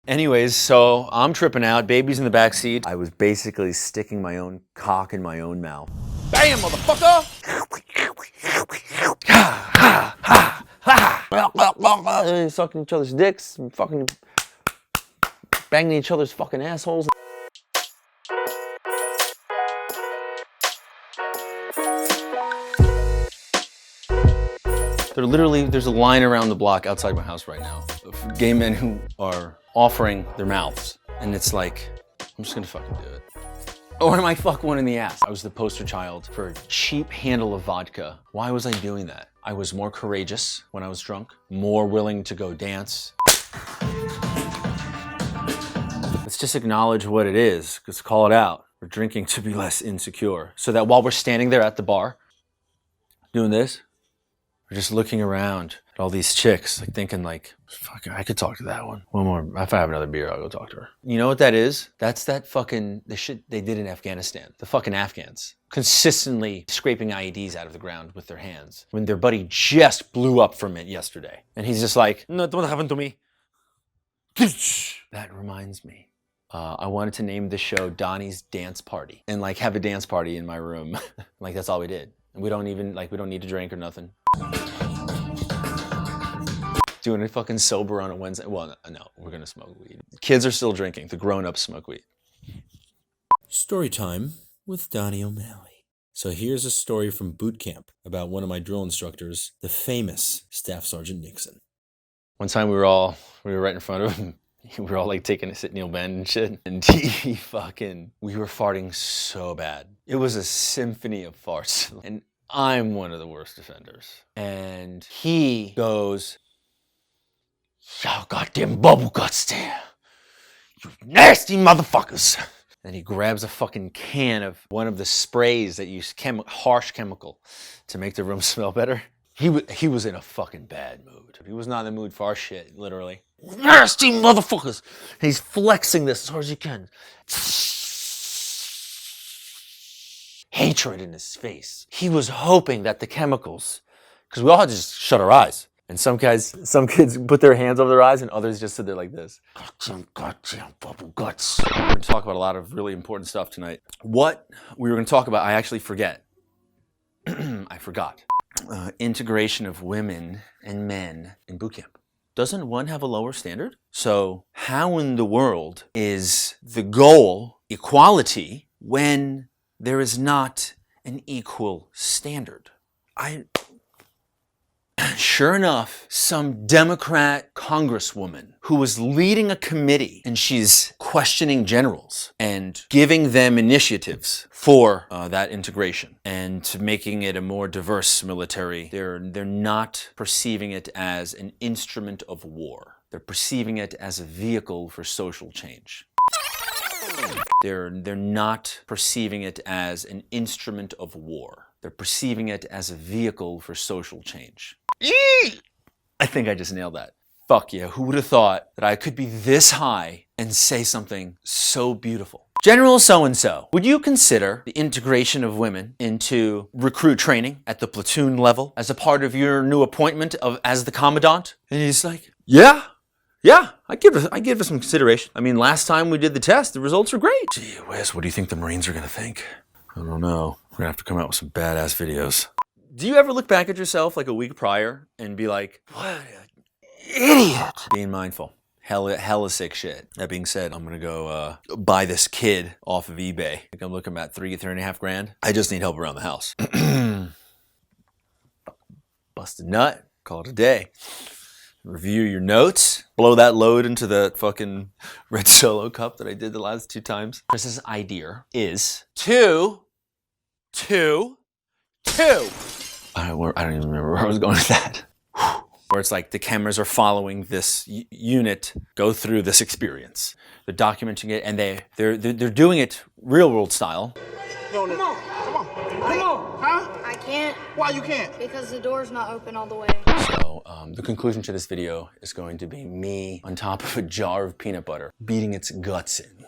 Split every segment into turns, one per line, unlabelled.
Anyways, so I'm tripping out, baby's in the back seat. I was basically sticking my own cock in my own mouth. Bam, motherfucker! Sucking each other's dicks, and fucking banging each other's fucking assholes. There's a line around the block outside my house right now of gay men who are offering their mouths. And it's like, I'm just gonna fucking do it. Or am I fuck one in the ass? I was the poster child for a cheap handle of vodka. Why was I doing that? I was more courageous when I was drunk, more willing to go dance. Let's just acknowledge what it is, just call it out. We're drinking to be less insecure. So that while we're standing there at the bar, doing this, we're just looking around at all these chicks, like thinking like, fuck, I could talk to that one. One more, if I have another beer, I'll go talk to her. You know what that is? That's that fucking, the shit they did in Afghanistan. The fucking Afghans. Consistently scraping IEDs out of the ground with their hands. When their buddy just blew up from it yesterday. And he's just like, no, don't happen to me. That reminds me. I wanted to name the show Donny's Dance Party. And like have a dance party in my room. Like that's all we did. And we don't need to drink or nothing. Doing it fucking sober on a Wednesday. Well, no, we're gonna smoke weed. Kids are still drinking. The grown-ups smoke weed.
Story time with Donny O'Malley. So here's a story from boot camp about one of my drill instructors, the famous Staff Sergeant Nixon.
One time we were right in front of him. We were all like taking a sit, kneel, bend and shit. And we were farting so bad. It was a symphony of farts. And I'm one of the worst offenders. And he goes, y'all goddamn bubble guts there. You nasty motherfuckers. And he grabs a fucking can of one of the sprays that use harsh chemical to make the room smell better. He was in a fucking bad mood. He was not in the mood for our shit, literally. Nasty motherfuckers. And he's flexing this as hard as he can. Hatred in his face. He was hoping that the chemicals, because we all had to just shut our eyes. And some kids put their hands over their eyes and others just sit there like this. Goddamn bubble guts. We're going to talk about a lot of really important stuff tonight. What we were going to talk about, I actually forget. I forgot. Integration of women and men in boot camp. Doesn't one have a lower standard? So how in the world is the goal equality when there is not an equal standard? Sure enough, some Democrat congresswoman who was leading a committee and she's questioning generals and giving them initiatives for that integration and to making it a more diverse military. They're not perceiving it as an instrument of war. They're perceiving it as a vehicle for social change. They're not perceiving it as an instrument of war. They're perceiving it as a vehicle for social change. I think I just nailed that. Fuck yeah, who would have thought that I could be this high and say something so beautiful? General so-and-so, would you consider the integration of women into recruit training at the platoon level as a part of your new appointment as the commandant? And he's like, yeah, I give it some consideration. I mean, last time we did the test, the results were great. Gee whiz, what do you think the Marines are gonna think? I don't know. We're gonna have to come out with some badass videos. Do you ever look back at yourself like a week prior and be like, what an idiot? Being mindful. Hella sick shit. That being said, I'm gonna go buy this kid off of eBay. I think I'm looking at $3.5 grand. I just need help around the house. Bust a nut, call it a day. Review your notes. Blow that load into the fucking red Solo cup that I did the last 2 times. Chris's idea is two. I don't even remember where I was going with that. Where it's like the cameras are following this unit go through this experience. They're documenting it and they're doing it real world style.
Come on. Huh?
I can't.
Why you can't?
Because the door's not open all the way.
So the conclusion to this video is going to be me on top of a jar of peanut butter, beating its guts in.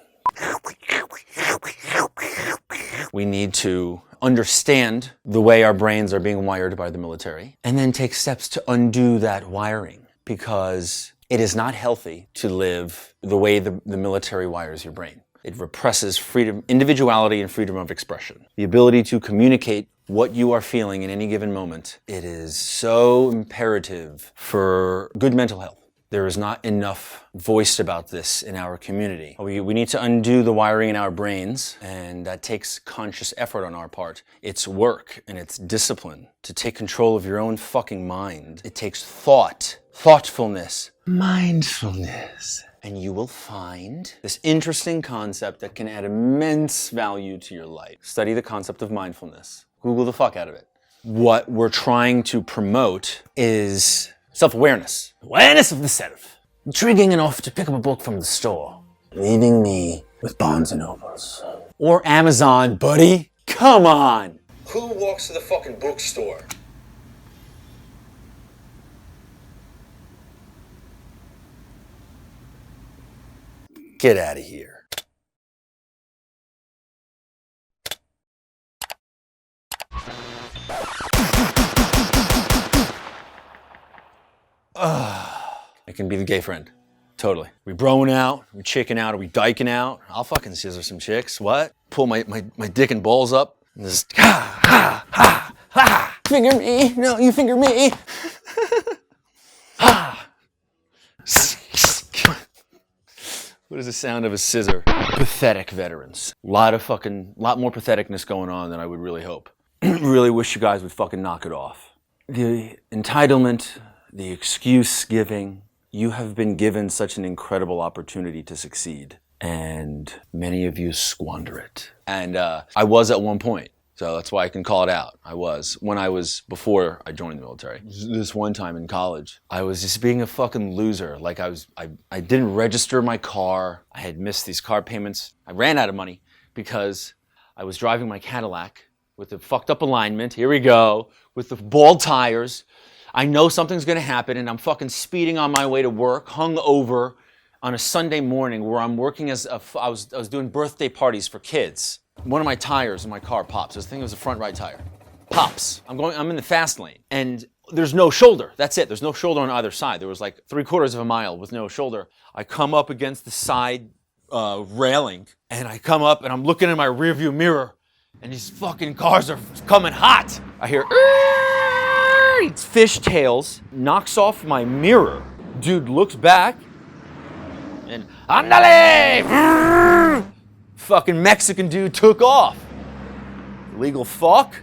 We need to understand the way our brains are being wired by the military and then take steps to undo that wiring. Because It is not healthy to live the way the military wires your brain. It represses freedom, individuality, and freedom of expression. The ability to communicate what you are feeling in any given moment. It is so imperative for good mental health. There is not enough voiced about this in our community. We need to undo the wiring in our brains, and that takes conscious effort on our part. It's work and it's discipline to take control of your own fucking mind. It takes thought, thoughtfulness, mindfulness. And you will find this interesting concept that can add immense value to your life. Study the concept of mindfulness. Google the fuck out of it. What we're trying to promote is self-awareness. Awareness of the self. Intriguing enough to pick up a book from the store. Leaving me with Barnes & Nobles. Or Amazon, buddy. Come on. Who walks to the fucking bookstore? Get out of here. It can be the gay friend. Totally. We broing out, we chicking out, are we dyking out? I'll fucking scissor some chicks. What? Pull my dick and balls up and just ha ha ha ha. Finger me. No, you finger me. Ha. What is the sound of a scissor? Pathetic veterans. Lot more patheticness going on than I would really hope. Really wish you guys would fucking knock it off. The entitlement, the excuse giving. You have been given such an incredible opportunity to succeed, and many of you squander it. And I was at one point, so that's why I can call it out. Before I joined the military. This one time in college, I was just being a fucking loser. Like I didn't register my car. I had missed these car payments. I ran out of money because I was driving my Cadillac with the fucked up alignment. Here we go. With the bald tires. I know something's gonna happen, and I'm fucking speeding on my way to work, hung over on a Sunday morning where I'm working I was doing birthday parties for kids. One of my tires in my car pops. I think it was the front right tire. Pops. I'm in the fast lane, and there's no shoulder. That's it. There's no shoulder on either side. There was like 3/4 of a mile with no shoulder. I come up against the side railing, and I come up, and I'm looking in my rearview mirror, and these fucking cars are coming hot. I hear. It's fishtails, knocks off my mirror. Dude looks back, and andale! Fucking Mexican dude took off. Illegal fuck.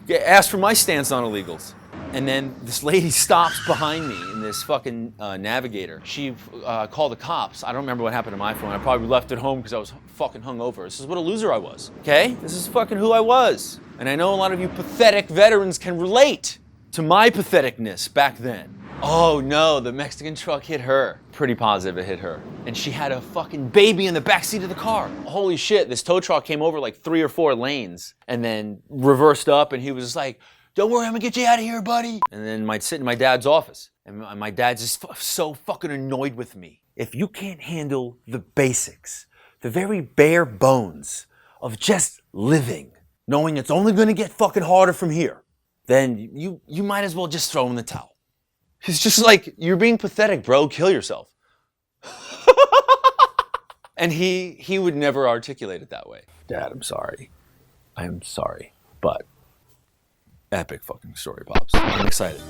Asked for my stance on illegals. And then this lady stops behind me in this fucking Navigator. She called the cops. I don't remember what happened to my phone. I probably left it home because I was fucking hungover. This is what a loser I was, okay? This is fucking who I was. And I know a lot of you pathetic veterans can relate to my patheticness back then. Oh no, the Mexican truck hit her. Pretty positive it hit her. And she had a fucking baby in the backseat of the car. Holy shit, this tow truck came over like 3 or 4 lanes and then reversed up, and he was just like, don't worry, I'm gonna get you out of here, buddy. And then I'd sit in my dad's office, and my dad's just so fucking annoyed with me. If you can't handle the basics, the very bare bones of just living, knowing it's only gonna get fucking harder from here, then you might as well just throw in the towel. It's just like, you're being pathetic, bro. Kill yourself. And he would never articulate it that way. Dad, I'm sorry. I am sorry. But epic fucking story, Pops. I'm excited.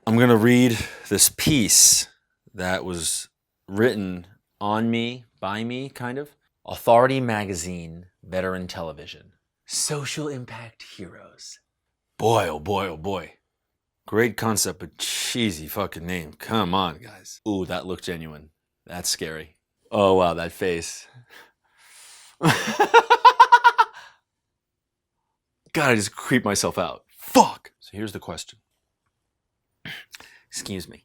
I'm gonna read this piece that was written on me, by me, kind of. Authority Magazine, Veteran Television. Social Impact Heroes. Boy, oh boy, oh boy. Great concept, but cheesy fucking name. Come on, guys. Ooh, that looked genuine. That's scary. Oh, wow, that face. God, I just creeped myself out. Fuck! So here's the question. Excuse me.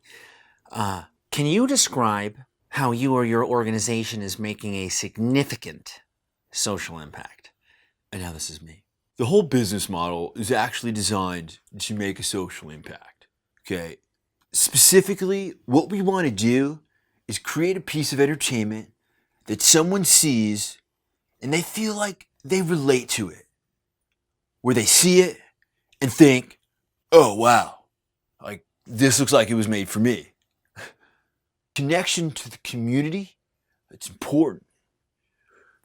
Can you describe how you or your organization is making a significant social impact? And now this is me. The whole business model is actually designed to make a social impact, okay? Specifically, what we want to do is create a piece of entertainment that someone sees and they feel like they relate to it. Where they see it and think, oh wow, like this looks like it was made for me. Connection to the community, it's important.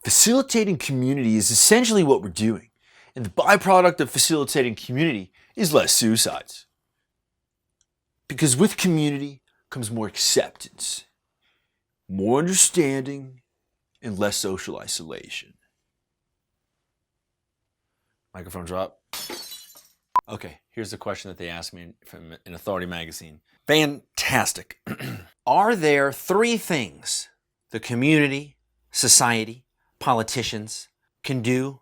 Facilitating community is essentially what we're doing, and the byproduct of facilitating community is less suicides. Because with community comes more acceptance, more understanding, and less social isolation. Microphone drop. Okay, here's the question that they asked me from an Authority magazine. Fantastic. Are there 3 things the community, society, politicians can do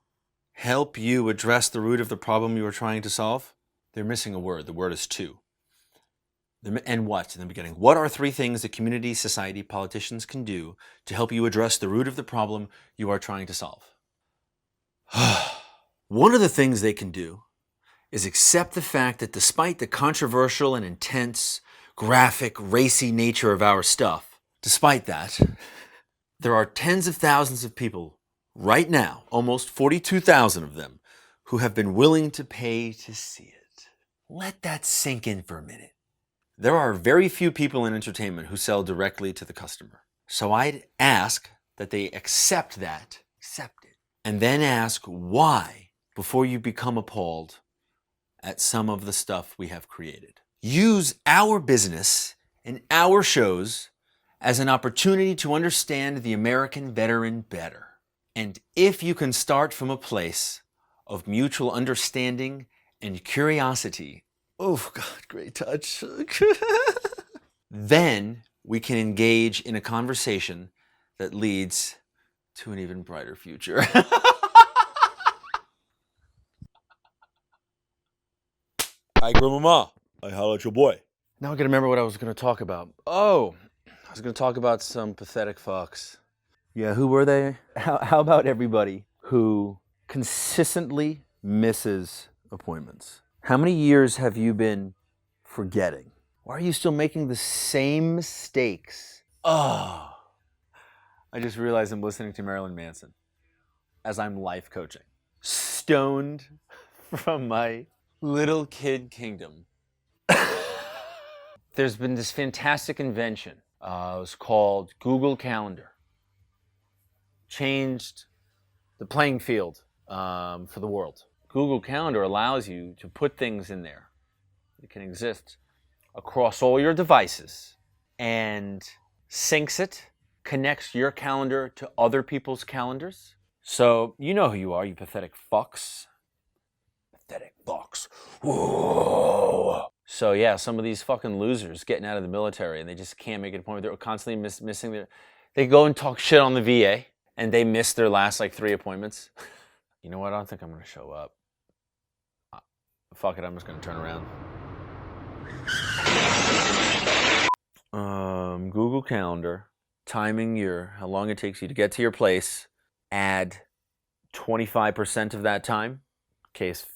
help you address the root of the problem you are trying to solve? They're missing a word. The word is to. And what in the beginning? What are 3 things that community, society, politicians can do to help you address the root of the problem you are trying to solve? One of the things they can do is accept the fact that despite the controversial and intense, graphic, racy nature of our stuff, despite that, there are tens of thousands of people right now, almost 42,000 of them, who have been willing to pay to see it. Let that sink in for a minute. There are very few people in entertainment who sell directly to the customer. So I'd ask that they accept that, accept it, and then ask why before you become appalled at some of the stuff we have created. Use our business and our shows as an opportunity to understand the American veteran better. And if you can start from a place of mutual understanding and curiosity, oh God, great touch. Then we can engage in a conversation that leads to an even brighter future.
Hi, Grandmama. I holla at your boy.
Now I gotta remember what I was gonna talk about. Oh, I was gonna talk about some pathetic fucks. Yeah, who were they? How about everybody who consistently misses appointments? How many years have you been forgetting? Why are you still making the same mistakes? Oh, I just realized I'm listening to Marilyn Manson as I'm life coaching. Stoned from my little kid kingdom. There's been this fantastic invention. It was called Google Calendar. Changed the playing field for the world. Google Calendar allows you to put things in there. It can exist across all your devices and syncs it, connects your calendar to other people's calendars. So you know who you are, you pathetic fucks. Pathetic fucks. Whoa. So yeah, some of these fucking losers getting out of the military and they just can't make an appointment. They're constantly missing their... They go and talk shit on the VA and they miss their last like 3 appointments. You know what? I don't think I'm going to show up. Fuck it, I'm just going to turn around. Google Calendar, timing how long it takes you to get to your place, add 25% of that time in case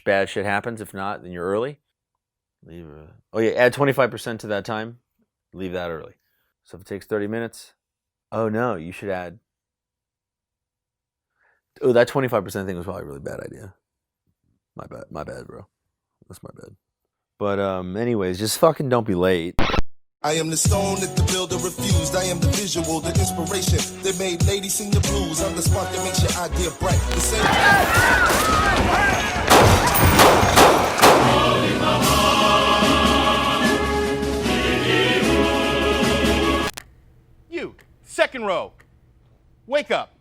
bad shit happens. If not, then you're early. Add 25% to that time, leave that early. So if it takes 30 minutes, oh no, you should add... Oh, that 25% thing was probably a really bad idea. My bad, bro. That's my bad. But anyways, just fucking don't be late.
I am the stone that the builder refused. I am the visual, the inspiration that made ladies sing the blues. I'm the spark that makes your idea bright. The same.
You, second row. Wake up.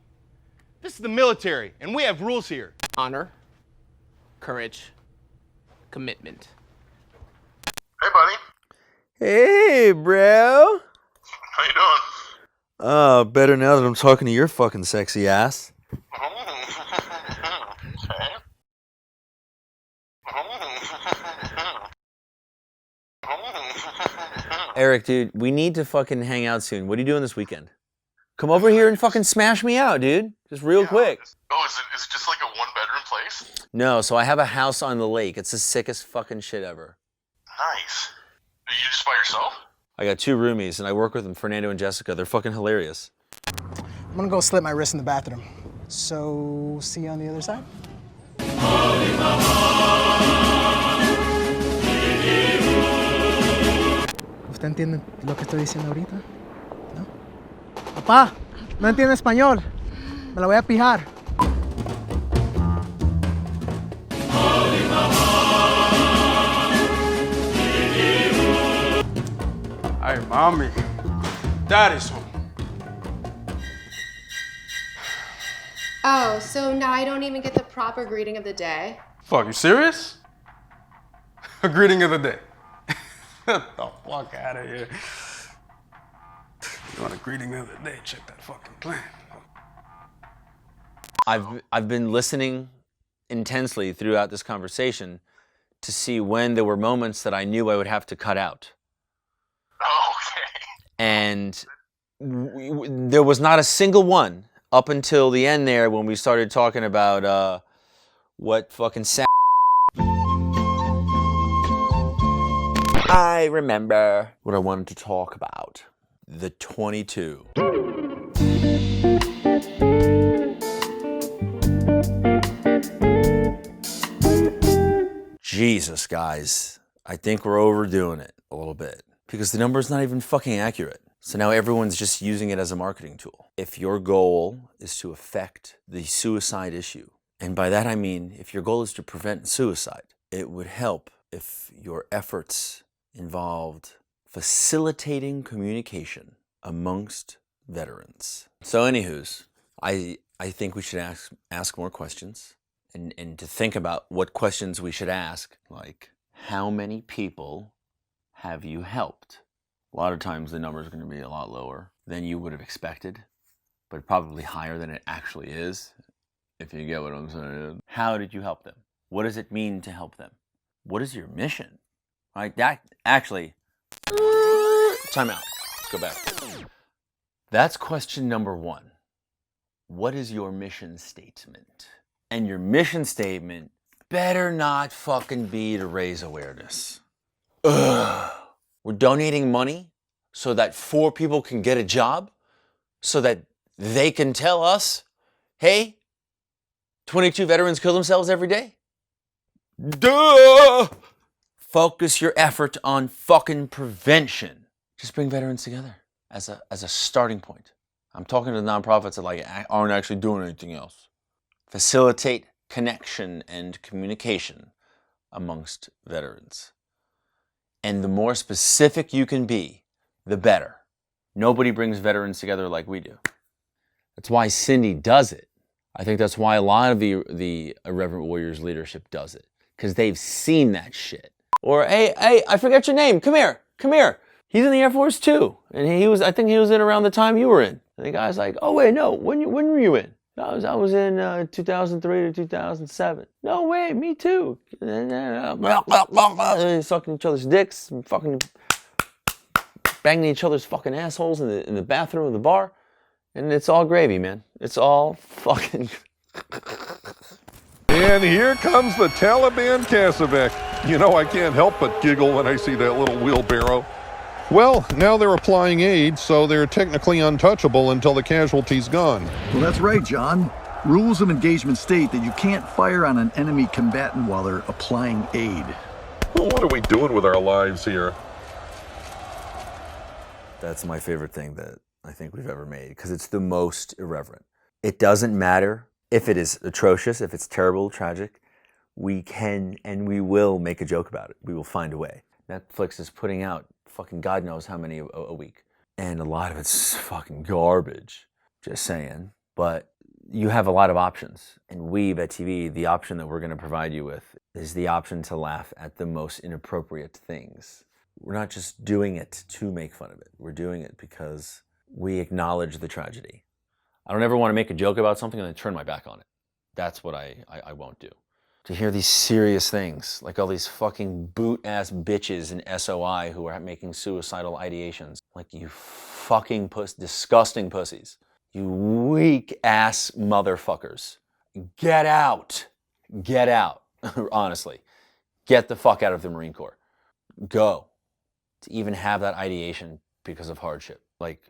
This is the military, and we have rules here.
Honor, courage, commitment.
Hey, buddy.
Hey, bro.
How you doing?
Oh, better now that I'm talking to your fucking sexy ass. Eric, dude, we need to fucking hang out soon. What are you doing this weekend? Come over here and fucking smash me out, dude. Just real quick.
Oh, is it just like a 1-bedroom place?
No, so I have a house on the lake. It's the sickest fucking shit ever.
Nice. Are you just by yourself?
I got 2 roomies, and I work with them, Fernando and Jessica. They're fucking hilarious.
I'm gonna go slit my wrist in the bathroom. So, see you on the other side? ¿Usted entiende lo que estoy diciendo ahorita? ¿No? Papá, no entiende español. Me la voy a pijar.
Ay, mami. Daddy's home.
Oh, so now I don't even get the proper greeting of the day?
Fuck, you serious? A greeting of the day. Get the fuck out of here. You want a greeting of the day? Check that fucking plan.
I've been listening intensely throughout this conversation to see when there were moments that I knew I would have to cut out.
Okay.
And there was not a single one up until the end there when we started talking about what fucking I remember what I wanted to talk about. The 22. Jesus, guys. I think we're overdoing it a little bit because the number is not even fucking accurate. So now everyone's just using it as a marketing tool. If your goal is to affect the suicide issue, and by that I mean if your goal is to prevent suicide, it would help if your efforts involved facilitating communication amongst veterans. So anywho's, I think we should ask more questions and to think about what questions we should ask, like how many people have you helped? A lot of times the number is going to be a lot lower than you would have expected, but probably higher than it actually is, if you get what I'm saying. How did you help them? What does it mean to help them? What is your mission? Right? That actually, time out. Let's go back. That's question number one. What is your mission statement? And your mission statement better not fucking be to raise awareness. Ugh. We're donating money so that 4 people can get a job, so that they can tell us, hey, 22 veterans kill themselves every day? Duh! Focus your effort on fucking prevention. Just bring veterans together as a starting point. I'm talking to the nonprofits that aren't actually doing anything else. Facilitate connection and communication amongst veterans. And the more specific you can be, the better. Nobody brings veterans together like we do. That's why Cindy does it. I think that's why a lot of the Irreverent Warriors leadership does it. Because they've seen that shit. Or, hey, I forget your name. Come here. He's in the Air Force too. And I think he was in around the time you were in. And the guy's like, oh wait, no, when were you in? I was in 2003 to 2007. No way, me too. And sucking each other's dicks and fucking banging each other's fucking assholes in the bathroom of the bar. And it's all gravy, man. It's all fucking...
And here comes the Taliban Kasabek. You know, I can't help but giggle when I see that little wheelbarrow. Well, now they're applying aid, so they're technically untouchable until the casualty's gone.
Well, that's right, John. Rules of engagement state that you can't fire on an enemy combatant while they're applying aid.
Well, what are we doing with our lives here?
That's my favorite thing that I think we've ever made, because it's the most irreverent. It doesn't matter if it is atrocious, if it's terrible, tragic. We can and we will make a joke about it. We will find a way. Netflix is putting out fucking God knows how many a week. And a lot of it's fucking garbage. Just saying. But you have a lot of options. And we, at TV, the option that we're going to provide you with is the option to laugh at the most inappropriate things. We're not just doing it to make fun of it. We're doing it because we acknowledge the tragedy. I don't ever want to make a joke about something and then turn my back on it. That's what I won't do. To hear these serious things, like all these fucking boot-ass bitches in SOI who are making suicidal ideations. Like, you fucking disgusting pussies. You weak-ass motherfuckers. Get out. Get out. Honestly. Get the fuck out of the Marine Corps. Go. To even have that ideation because of hardship. Like,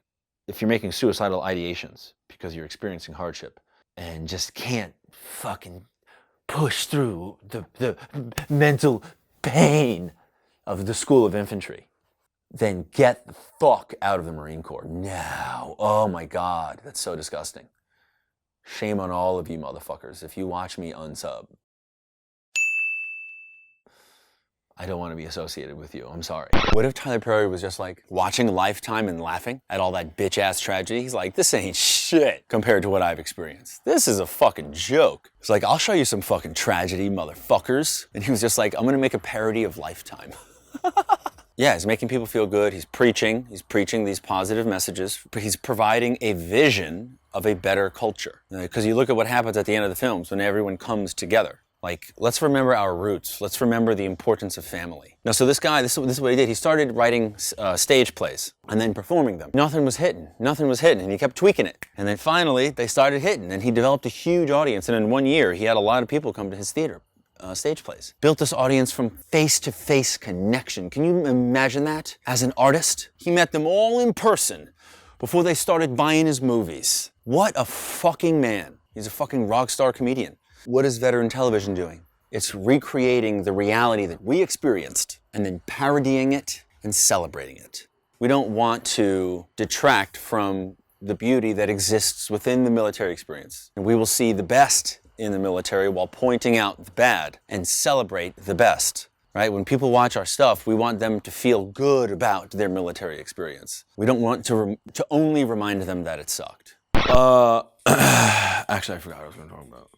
if you're making suicidal ideations because you're experiencing hardship and just can't fucking push through the mental pain of the School of Infantry, then get the fuck out of the Marine Corps now. Oh my God, that's so disgusting. Shame on all of you motherfuckers if you watch me unsub. I don't want to be associated with you. I'm sorry. What if Tyler Perry was just like watching Lifetime and laughing at all that bitch ass tragedy? He's like, this ain't shit compared to what I've experienced. This is a fucking joke. It's like, I'll show you some fucking tragedy, motherfuckers. And he was just like, I'm gonna make a parody of Lifetime. Yeah, he's making people feel good. He's preaching these positive messages, but he's providing a vision of a better culture. Because you look at what happens at the end of the films when everyone comes together. Like, let's remember our roots. Let's remember the importance of family. Now, so this guy, this is what he did. He started writing stage plays and then performing them. Nothing was hitting, and he kept tweaking it. And then finally, they started hitting, and he developed a huge audience. And in 1 year, he had a lot of people come to his theater, stage plays. Built this audience from face-to-face connection. Can you imagine that? As an artist, he met them all in person before they started buying his movies. What a fucking man. He's a fucking rock star comedian. What is veteran television doing? It's recreating the reality that we experienced and then parodying it and celebrating it. We don't want to detract from the beauty that exists within the military experience. And we will see the best in the military while pointing out the bad and celebrate the best. Right? When people watch our stuff, we want them to feel good about their military experience. We don't want to only remind them that it sucked. Actually, I forgot what I was going to talk about.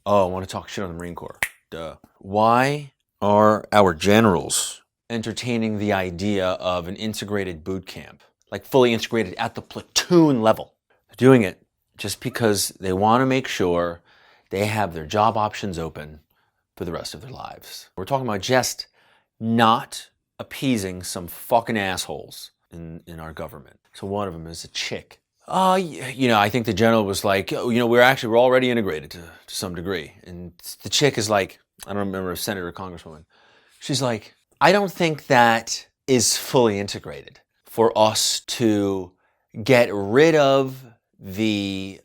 Oh, I want to talk shit on the Marine Corps. Duh. Why are our generals entertaining the idea of an integrated boot camp? Like fully integrated at the platoon level. They're doing it just because they want to make sure they have their job options open for the rest of their lives. We're talking about just not appeasing some fucking assholes in our government. So one of them is a chick. I think the general was like, we're already integrated to some degree. And the chick is like, I don't remember if senator or congresswoman. She's like, I don't think that is fully integrated for us to get rid of the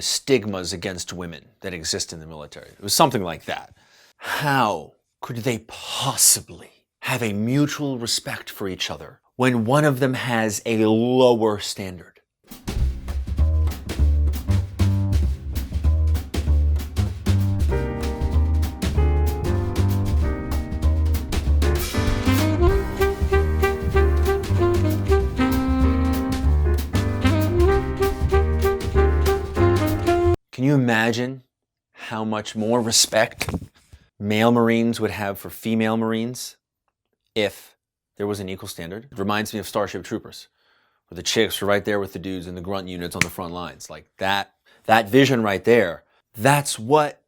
stigmas against women that exist in the military. It was something like that. How could they possibly have a mutual respect for each other when one of them has a lower standard? Can you imagine how much more respect male Marines would have for female Marines if there was an equal standard? It reminds me of Starship Troopers, where the chicks are right there with the dudes in the grunt units on the front lines. Like that vision right there, that's what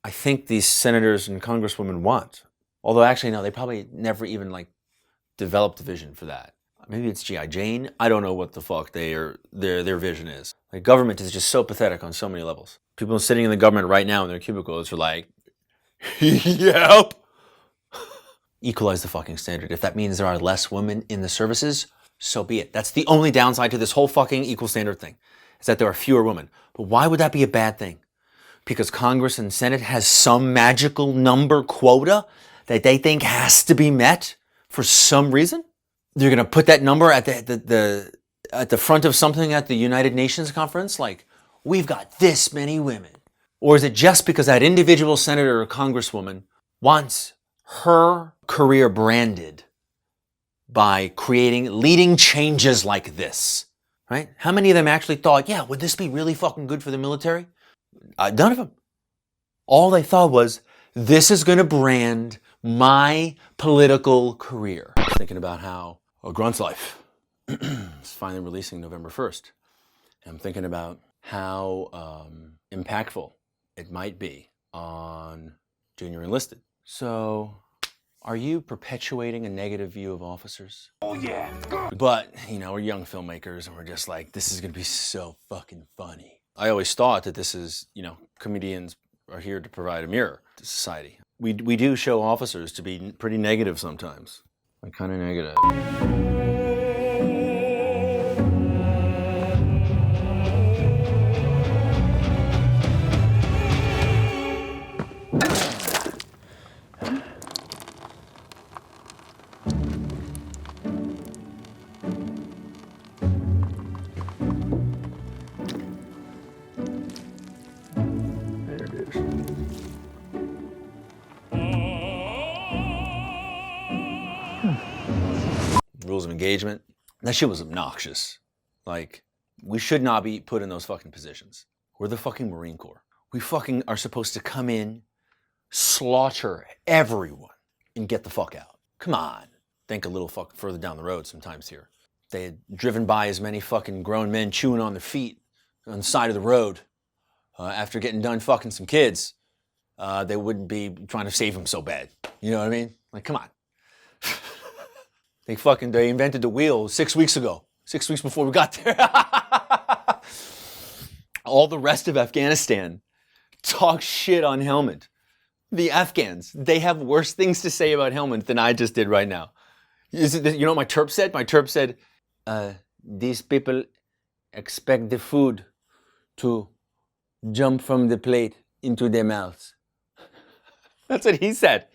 I think these senators and congresswomen want. Although actually, no, they probably never even developed the vision for that. Maybe it's G.I. Jane. I don't know what the fuck their vision is. Like, government is just so pathetic on so many levels. People sitting in the government right now in their cubicles are like, yep. Equalize the fucking standard. If that means there are less women in the services, so be it. That's the only downside to this whole fucking equal standard thing, is that there are fewer women. But why would that be a bad thing? Because Congress and Senate has some magical number quota that they think has to be met for some reason? They're going to put that number at the front of something at the United Nations conference, like, we've got this many women. Or is it just because that individual senator or congresswoman wants her career branded by leading changes like this, right? How many of them actually thought, yeah, would this be really fucking good for the military? None of them. All they thought was, this is going to brand my political career. I was thinking about how Grunt's Life is finally releasing November 1st. And I'm thinking about how impactful it might be on junior enlisted. So, are you perpetuating a negative view of officers? Oh yeah. But, we're young filmmakers and we're just like, this is going to be so fucking funny. I always thought that this is, comedians are here to provide a mirror to society. We do show officers to be pretty negative sometimes. Like, kind of negative. Rules of engagement. That shit was obnoxious. Like, we should not be put in those fucking positions. We're the fucking Marine Corps. We fucking are supposed to come in, slaughter everyone, and get the fuck out. Come on. Think a little fuck further down the road sometimes here. They had driven by as many fucking grown men chewing on their feet on the side of the road after getting done fucking some kids. They wouldn't be trying to save them so bad. You know what I mean? Like, come on. They invented the wheel 6 weeks ago. 6 weeks before we got there. All the rest of Afghanistan talk shit on Helmand. The Afghans, they have worse things to say about Helmand than I just did right now. You know what my Terp said? My Terp said, these people expect the food to jump from the plate into their mouths. That's what he said.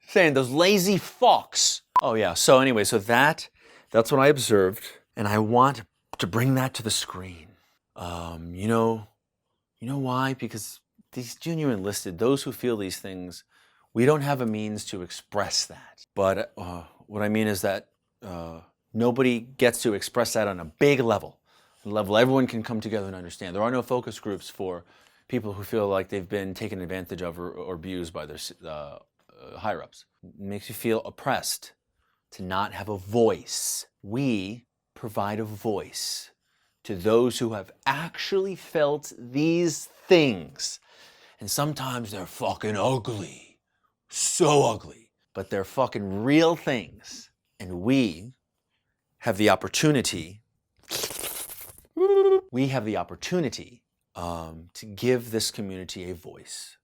Saying those lazy fucks. Oh yeah, so anyway, that's what I observed, and I want to bring that to the screen. You know why? Because these junior enlisted, those who feel these things, we don't have a means to express that. But what I mean is that nobody gets to express that on a big level, a level everyone can come together and understand. There are no focus groups for people who feel like they've been taken advantage of or abused by their higher-ups. It makes you feel oppressed to not have a voice. We provide a voice to those who have actually felt these things. And sometimes they're fucking ugly. So ugly. But they're fucking real things. And we have the opportunity to give this community a voice.